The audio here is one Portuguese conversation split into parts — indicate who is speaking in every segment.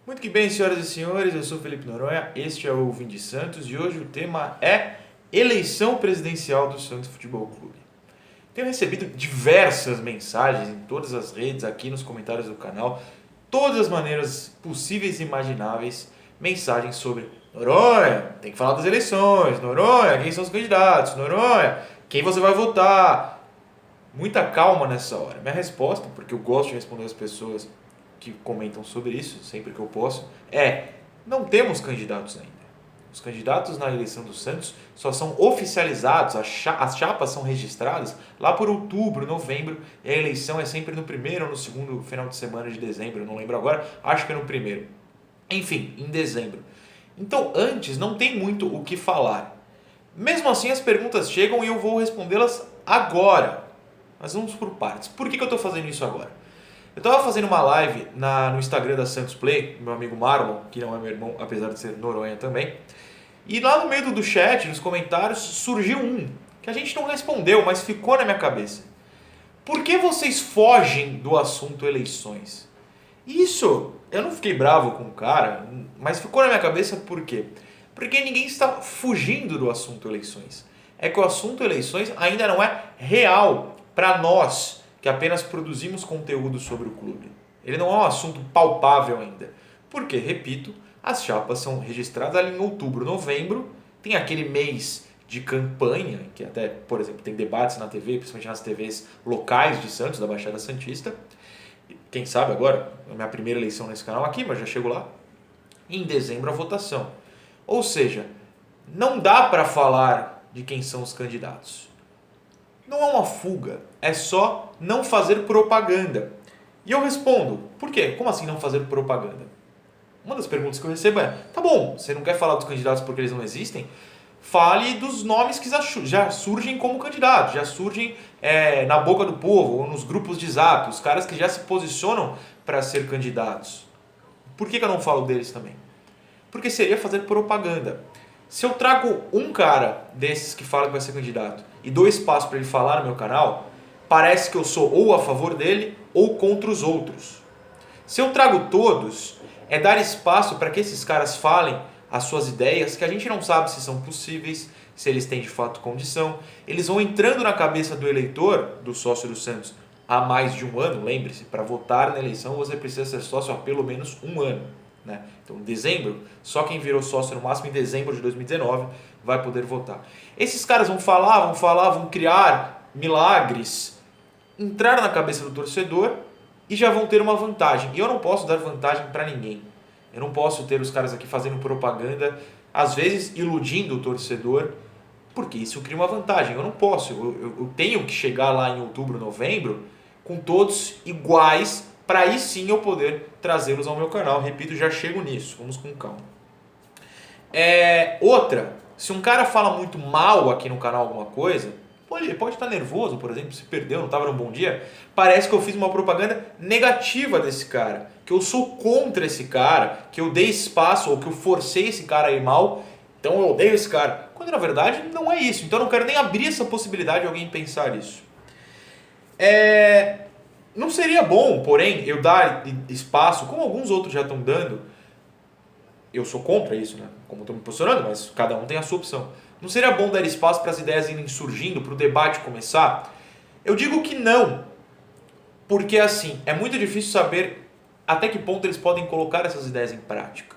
Speaker 1: Muito que bem, senhoras e senhores, eu sou Felipe Noronha, este é o Vim de Santos e hoje o tema é eleição presidencial do Santos Futebol Clube. Tenho recebido diversas mensagens em todas as redes, aqui nos comentários do canal, todas as maneiras possíveis e imagináveis, mensagens sobre Noronha, tem que falar das eleições, Noronha, quem são os candidatos, Noronha, quem você vai votar. Muita calma nessa hora. Minha resposta, porque eu gosto de responder as pessoas que comentam sobre isso, sempre que eu posso, não temos candidatos ainda. Os candidatos na eleição do Santos só são oficializados, as chapas são registradas lá por outubro, novembro, e a eleição é sempre no primeiro ou no segundo final de semana de dezembro, eu não lembro agora, acho que é no primeiro. Enfim, em dezembro. Então, antes não tem muito o que falar. Mesmo assim, as perguntas chegam e eu vou respondê-las agora. Mas vamos por partes. Por que eu estou fazendo isso agora? Eu estava fazendo uma live no Instagram da Santos Play, meu amigo Marlon, que não é meu irmão, apesar de ser Noronha também. E lá no meio do chat, nos comentários, surgiu um que a gente não respondeu, mas ficou na minha cabeça. Por que vocês fogem do assunto eleições? Isso, eu não fiquei bravo com o cara, mas ficou na minha cabeça por quê? Porque ninguém está fugindo do assunto eleições. É que o assunto eleições ainda não é real para nós, que apenas produzimos conteúdo sobre o clube. Ele não é um assunto palpável ainda. Porque, repito, as chapas são registradas ali em outubro, novembro, tem aquele mês de campanha, que até, por exemplo, tem debates na TV, principalmente nas TVs locais de Santos, da Baixada Santista. Quem sabe agora, é a minha primeira eleição nesse canal aqui, mas já chego lá. Em dezembro a votação. Ou seja, não dá para falar de quem são os candidatos. Não é uma fuga, é só não fazer propaganda. E eu respondo, por quê? Como assim não fazer propaganda? Uma das perguntas que eu recebo é, tá bom, você não quer falar dos candidatos porque eles não existem? Fale dos nomes que já surgem como candidatos, já surgem na boca do povo, ou nos grupos de zap, os caras que já se posicionam para ser candidatos. Por que eu não falo deles também? Porque seria fazer propaganda. Se eu trago um cara desses que fala que vai ser candidato e dou espaço para ele falar no meu canal, parece que eu sou ou a favor dele ou contra os outros. Se eu trago todos, é dar espaço para que esses caras falem as suas ideias, que a gente não sabe se são possíveis, se eles têm de fato condição. Eles vão entrando na cabeça do eleitor, do sócio do Santos, há mais de um ano. Lembre-se, para votar na eleição você precisa ser sócio há pelo menos um ano. Né? Então, em dezembro, só quem virou sócio no máximo em dezembro de 2019 vai poder votar. Esses caras vão falar, vão criar milagres, entrar na cabeça do torcedor e já vão ter uma vantagem. E eu não posso dar vantagem para ninguém. Eu não posso ter os caras aqui fazendo propaganda, às vezes iludindo o torcedor, porque isso cria uma vantagem. Eu não posso, eu tenho que chegar lá em outubro, novembro, com todos iguais, para aí sim eu poder trazê-los ao meu canal. Repito, já chego nisso, vamos com calma. Outra, se um cara fala muito mal aqui no canal alguma coisa, ele pode estar nervoso, por exemplo, se perdeu, não estava num bom dia, parece que eu fiz uma propaganda negativa desse cara, que eu sou contra esse cara, que eu dei espaço ou que eu forcei esse cara a ir mal, então eu odeio esse cara. Quando na verdade não é isso, então eu não quero nem abrir essa possibilidade de alguém pensar isso. Não seria bom, porém, eu dar espaço, como alguns outros já estão dando, eu sou contra isso, né? Como estou me posicionando, mas cada um tem a sua opção. Não seria bom dar espaço para as ideias irem surgindo, para o debate começar? Eu digo que não, porque assim, é muito difícil saber até que ponto eles podem colocar essas ideias em prática.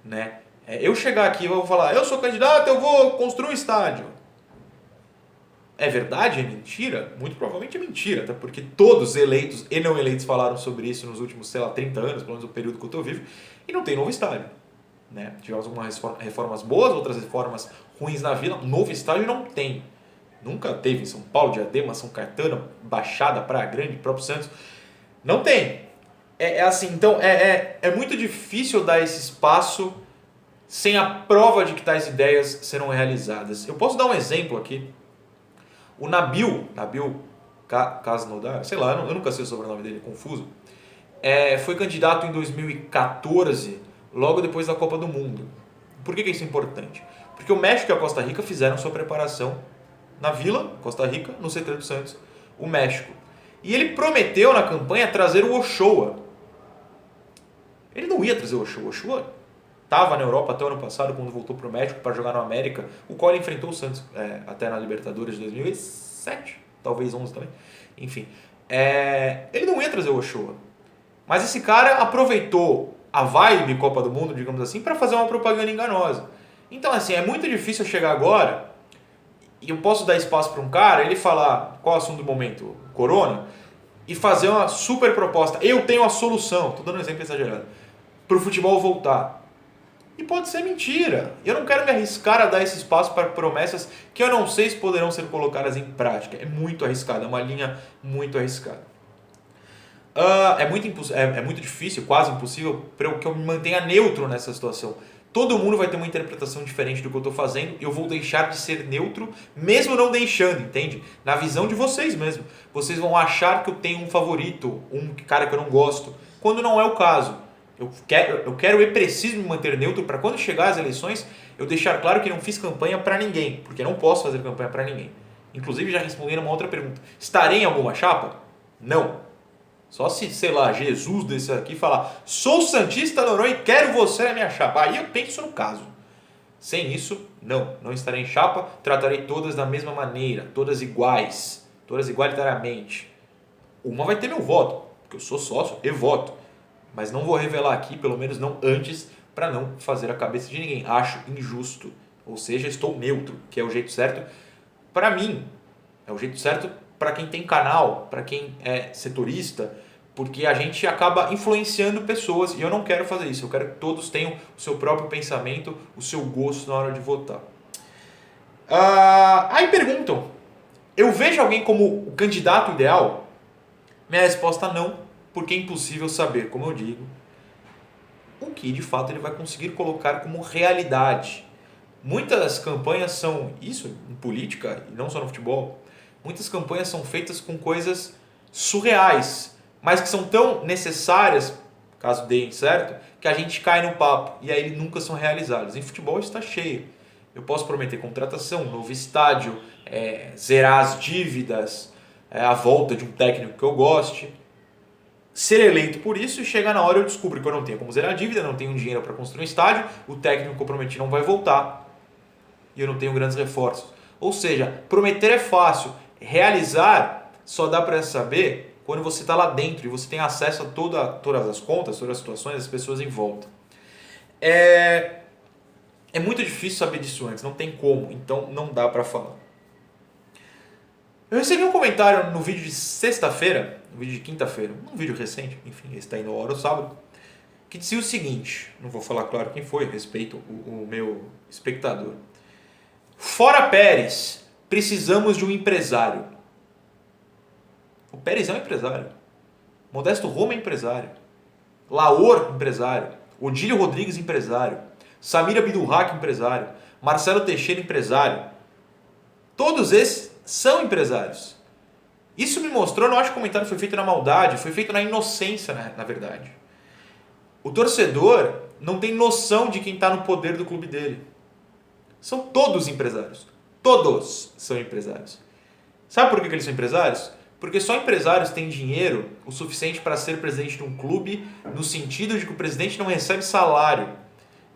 Speaker 1: Né? Eu chegar aqui e vou falar, eu sou candidato, eu vou construir um estádio. É verdade? É mentira? Muito provavelmente é mentira, até porque todos eleitos e não eleitos falaram sobre isso nos últimos, 30 anos, pelo menos o período que eu estou vivo, e não tem novo estádio. Né? Tivemos algumas reformas boas, outras reformas ruins na vila, novo estádio não tem. Nunca teve em São Paulo, Diadema, São Caetano, Baixada, Praia Grande, próprio Santos. Não tem. Assim, então é muito difícil dar esse espaço sem a prova de que tais ideias serão realizadas. Eu posso dar um exemplo aqui. O Nabil Krasnodar, sei lá, eu nunca sei o sobrenome dele, é confuso. Foi candidato em 2014, logo depois da Copa do Mundo. Por que isso é importante? Porque o México e a Costa Rica fizeram sua preparação na Vila, Costa Rica, no CT do Santos, o México. E ele prometeu na campanha trazer o Ochoa. Ele não ia trazer o Ochoa. O Ochoa estava na Europa até o ano passado, quando voltou para o México para jogar no América, o qual ele enfrentou o Santos até na Libertadores de 2007, talvez 11 também. Enfim, ele não ia trazer o Ochoa. Mas esse cara aproveitou a vibe Copa do Mundo, digamos assim, para fazer uma propaganda enganosa. Então, assim, é muito difícil eu chegar agora e eu posso dar espaço para um cara, ele falar qual é o assunto do momento, Corona, e fazer uma super proposta. Eu tenho a solução, estou dando um exemplo exagerado, para o futebol voltar. E pode ser mentira. Eu não quero me arriscar a dar esse espaço para promessas que eu não sei se poderão ser colocadas em prática. É muito arriscado, é uma linha muito arriscada. É muito difícil, quase impossível, para que eu me mantenha neutro nessa situação. Todo mundo vai ter uma interpretação diferente do que eu estou fazendo e eu vou deixar de ser neutro, mesmo não deixando, entende? Na visão de vocês mesmo. Vocês vão achar que eu tenho um favorito, um cara que eu não gosto, quando não é o caso. Eu quero e preciso me manter neutro para quando chegar as eleições eu deixar claro que não fiz campanha para ninguém, porque não posso fazer campanha para ninguém. Inclusive já respondi uma outra pergunta. Estarei em alguma chapa? Não. Só se, sei lá, Jesus desse aqui falar: sou santista, Noronha, e quero você na minha chapa. Aí eu penso no caso. Sem isso, não estarei em chapa. Tratarei todas da mesma maneira, todas iguais, todas igualitariamente. Uma vai ter meu voto, porque eu sou sócio e voto. Mas não vou revelar aqui, pelo menos não antes, para não fazer a cabeça de ninguém. Acho injusto. Ou seja, estou neutro, que é o jeito certo para mim. É o jeito certo para quem tem canal, para quem é setorista, porque a gente acaba influenciando pessoas e eu não quero fazer isso. Eu quero que todos tenham o seu próprio pensamento, o seu gosto na hora de votar. Aí perguntam, eu vejo alguém como o candidato ideal? Minha resposta não, porque é impossível saber, como eu digo, o que de fato ele vai conseguir colocar como realidade. Muitas campanhas são, isso em política e não só no futebol, muitas campanhas são feitas com coisas surreais, mas que são tão necessárias, caso deem certo, que a gente cai no papo e aí nunca são realizados. Em futebol está cheio. Eu posso prometer contratação, novo estádio, zerar as dívidas, a volta de um técnico que eu goste, ser eleito por isso e chegar na hora eu descubro que eu não tenho como zerar a dívida, não tenho dinheiro para construir um estádio, o técnico que eu prometi não vai voltar e eu não tenho grandes reforços. Ou seja, prometer é fácil, realizar só dá para saber quando você está lá dentro e você tem acesso a todas as contas, todas as situações, as pessoas em volta. É muito difícil saber disso antes, não tem como, então não dá para falar. Eu recebi um comentário no vídeo de sexta-feira, no vídeo de quinta-feira, um vídeo recente, enfim, esse está indo ao ar no sábado, que dizia o seguinte, não vou falar claro quem foi, respeito o meu espectador. Fora Pérez, precisamos de um empresário. O Pérez é um empresário. Modesto Roma é empresário. Laor, empresário. Odílio Rodrigues, empresário. Samir Abdulhak, empresário. Marcelo Teixeira, empresário. Todos esses são empresários. Isso me mostrou, não acho que o comentário foi feito na maldade, foi feito na inocência, na verdade. O torcedor não tem noção de quem está no poder do clube dele. São todos empresários. Todos são empresários. Sabe por que eles são empresários? Porque só empresários têm dinheiro o suficiente para ser presidente de um clube, no sentido de que o presidente não recebe salário.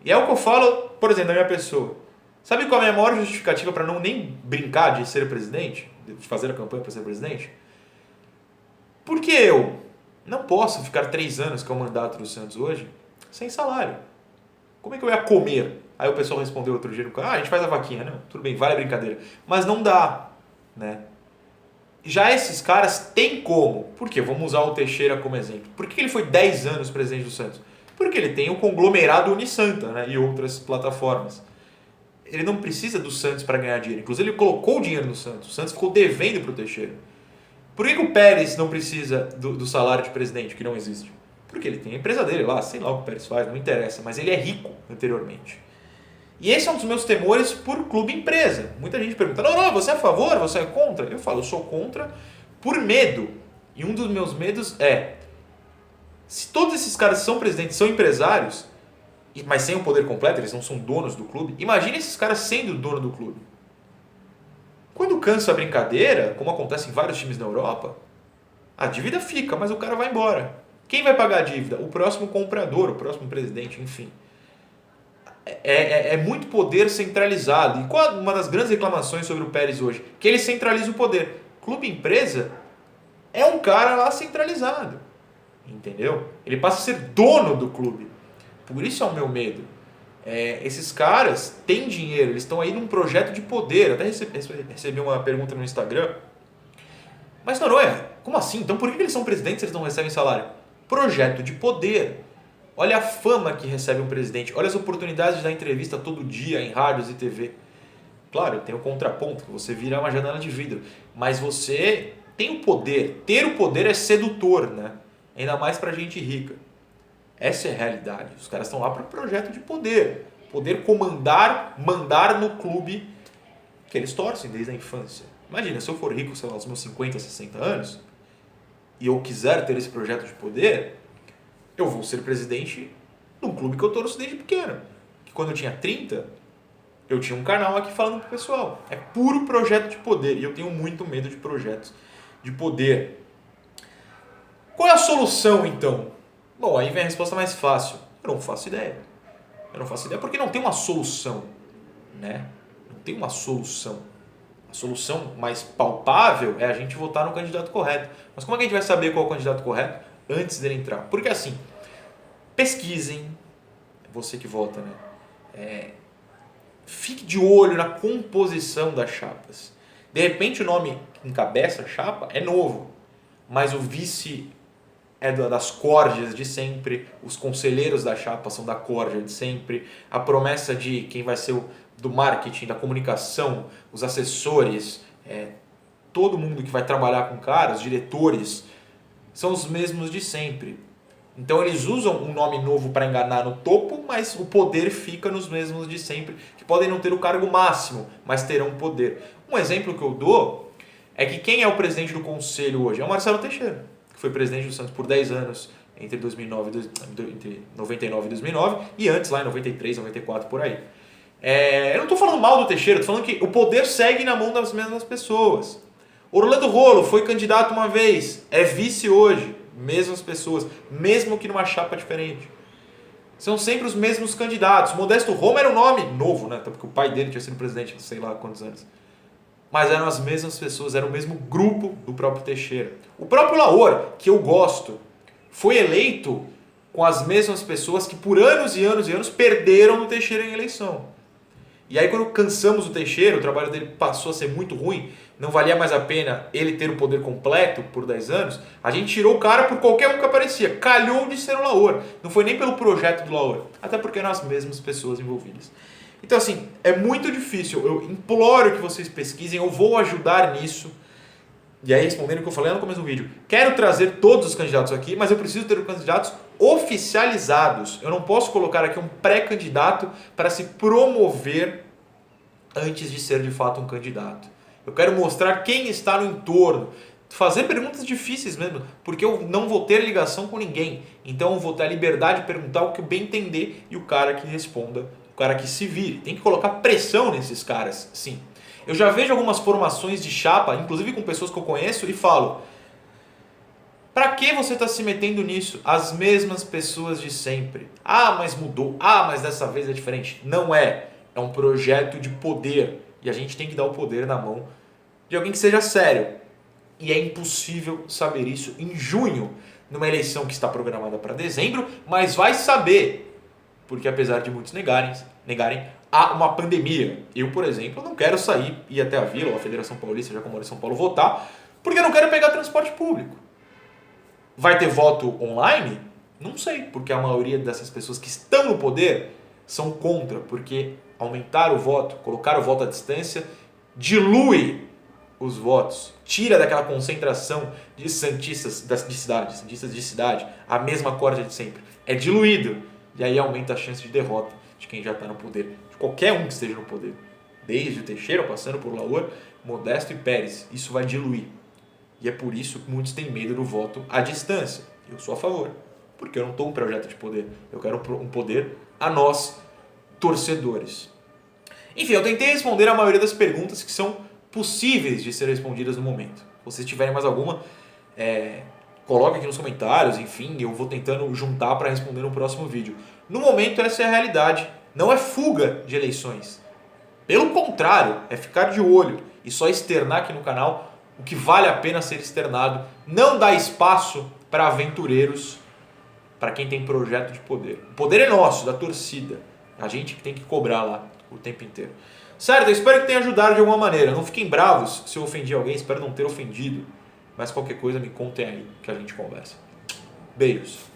Speaker 1: E é o que eu falo, por exemplo, da minha pessoa. Sabe qual é a minha maior justificativa para não nem brincar de ser presidente? De fazer a campanha para ser presidente? Porque eu não posso ficar 3 anos, que é o mandato do Santos hoje, sem salário. Como é que eu ia comer? Aí o pessoal respondeu outro dia no canal, a gente faz a vaquinha. Não, tudo bem, vale a brincadeira. Mas não dá, né? Já esses caras têm como. Por quê? Vamos usar o Teixeira como exemplo. Por que ele foi 10 anos presidente do Santos? Porque ele tem o conglomerado Unisanta, né, e outras plataformas. Ele não precisa do Santos para ganhar dinheiro. Inclusive ele colocou o dinheiro no Santos. O Santos ficou devendo para o Teixeira. Por que o Pérez não precisa do salário de presidente, que não existe? Porque ele tem a empresa dele lá, sei lá o que o Pérez faz, não interessa. Mas ele é rico anteriormente. E esse é um dos meus temores por clube empresa. Muita gente pergunta, não, você é a favor, você é contra? Eu falo, eu sou contra por medo. E um dos meus medos é, se todos esses caras são presidentes, são empresários, mas sem o poder completo, eles não são donos do clube, imagine esses caras sendo dono do clube. Quando cansa a brincadeira, como acontece em vários times da Europa, a dívida fica, mas o cara vai embora. Quem vai pagar a dívida? O próximo comprador, o próximo presidente, enfim. É muito poder centralizado. E qual uma das grandes reclamações sobre o Pérez hoje? Que ele centraliza o poder. Clube empresa é um cara lá centralizado. Entendeu? Ele passa a ser dono do clube. Por isso é o meu medo. Esses caras têm dinheiro, eles estão aí num projeto de poder. Até recebi uma pergunta no Instagram. Mas Noronha, como assim? Então por que eles são presidentes se eles não recebem salário? Projeto de poder. Olha a fama que recebe um presidente. Olha as oportunidades de dar entrevista todo dia em rádios e TV. Claro, tem o contraponto, que você vira uma janela de vidro. Mas você tem o poder. Ter o poder é sedutor, né? Ainda mais pra gente rica. Essa é a realidade. Os caras estão lá para o projeto de poder. Poder comandar, mandar no clube que eles torcem desde a infância. Imagina, se eu for rico, sei lá, aos meus 50, 60 anos, e eu quiser ter esse projeto de poder, eu vou ser presidente de um clube que eu torço desde pequeno. Que quando eu tinha 30, eu tinha um canal aqui falando pro pessoal. É puro projeto de poder. E eu tenho muito medo de projetos de poder. Qual é a solução, então? Bom, aí vem a resposta mais fácil. Eu não faço ideia. Eu não faço ideia porque não tem uma solução, né? Não tem uma solução. A solução mais palpável é a gente votar no candidato correto. Mas como é que a gente vai saber qual é o candidato correto antes dele entrar? Porque assim, pesquisem, você que vota, né? Fique de olho na composição das chapas. De repente o nome que encabeça a chapa é novo, mas o vice é das corjas de sempre, os conselheiros da chapa são da corja de sempre, a promessa de quem vai ser do marketing, da comunicação, os assessores, todo mundo que vai trabalhar com cara, os diretores, são os mesmos de sempre. Então eles usam um nome novo para enganar no topo, mas o poder fica nos mesmos de sempre, que podem não ter o cargo máximo, mas terão poder. Um exemplo que eu dou é que quem é o presidente do conselho hoje é o Marcelo Teixeira, que foi presidente do Santos por 10 anos, entre 99 e 2009, e antes lá em 93, 94, por aí. Eu não estou falando mal do Teixeira, estou falando que o poder segue na mão das mesmas pessoas. Orlando Rolo foi candidato uma vez, é vice hoje, mesmas pessoas, mesmo que numa chapa diferente. São sempre os mesmos candidatos. Modesto Roma era um nome novo, né? Até porque o pai dele tinha sido presidente há sei lá quantos anos. Mas eram as mesmas pessoas, era o mesmo grupo do próprio Teixeira. O próprio Laor, que eu gosto, foi eleito com as mesmas pessoas que por anos e anos e anos perderam no Teixeira em eleição. E aí quando cansamos o Teixeira, o trabalho dele passou a ser muito ruim, não valia mais a pena ele ter o poder completo por 10 anos, a gente tirou o cara por qualquer um que aparecia. Calhou de ser o Laor. Não foi nem pelo projeto do Laor, até porque eram as mesmas pessoas envolvidas. Então assim, é muito difícil, eu imploro que vocês pesquisem, eu vou ajudar nisso. E aí respondendo o que eu falei no começo do vídeo, quero trazer todos os candidatos aqui, mas eu preciso ter os candidatos oficializados. Eu não posso colocar aqui um pré-candidato para se promover antes de ser de fato um candidato. Eu quero mostrar quem está no entorno, fazer perguntas difíceis mesmo, porque eu não vou ter ligação com ninguém. Então eu vou ter a liberdade de perguntar o que eu bem entender e o cara que responda, o cara que se vire. Tem que colocar pressão nesses caras, sim. Eu já vejo algumas formações de chapa, inclusive com pessoas que eu conheço, e falo: pra que você está se metendo nisso? As mesmas pessoas de sempre. Ah, mas mudou. Ah, mas dessa vez é diferente. Não é. É um projeto de poder. E a gente tem que dar o poder na mão de alguém que seja sério. E é impossível saber isso em junho, numa eleição que está programada para dezembro, mas vai saber. Porque apesar de muitos negarem, há uma pandemia. Eu, por exemplo, não quero sair, ir até a Vila ou a Federação Paulista, já que eu moro em São Paulo, votar, porque eu não quero pegar transporte público. Vai ter voto online? Não sei, porque a maioria dessas pessoas que estão no poder são contra, porque aumentar o voto, colocar o voto à distância, dilui os votos, tira daquela concentração de santistas de cidade, a mesma corda de sempre. É diluído, e aí aumenta a chance de derrota de quem já está no poder, de qualquer um que esteja no poder. Desde o Teixeira, passando por Laor, Modesto e Pérez. Isso vai diluir. E é por isso que muitos têm medo do voto à distância. Eu sou a favor, porque eu não estou um projeto de poder. Eu quero um poder a nós, torcedores. Enfim, eu tentei responder a maioria das perguntas que são possíveis de ser respondidas no momento. Se vocês tiverem mais alguma, coloca aqui nos comentários, enfim, eu vou tentando juntar para responder no próximo vídeo. No momento, essa é a realidade. Não é fuga de eleições. Pelo contrário, é ficar de olho e só externar aqui no canal o que vale a pena ser externado. Não dá espaço para aventureiros, para quem tem projeto de poder. O poder é nosso, da torcida. A gente que tem que cobrar lá o tempo inteiro. Certo? Eu espero que tenha ajudado de alguma maneira. Não fiquem bravos se eu ofendi alguém, espero não ter ofendido. Mas qualquer coisa me contem aí que a gente conversa. Beijos.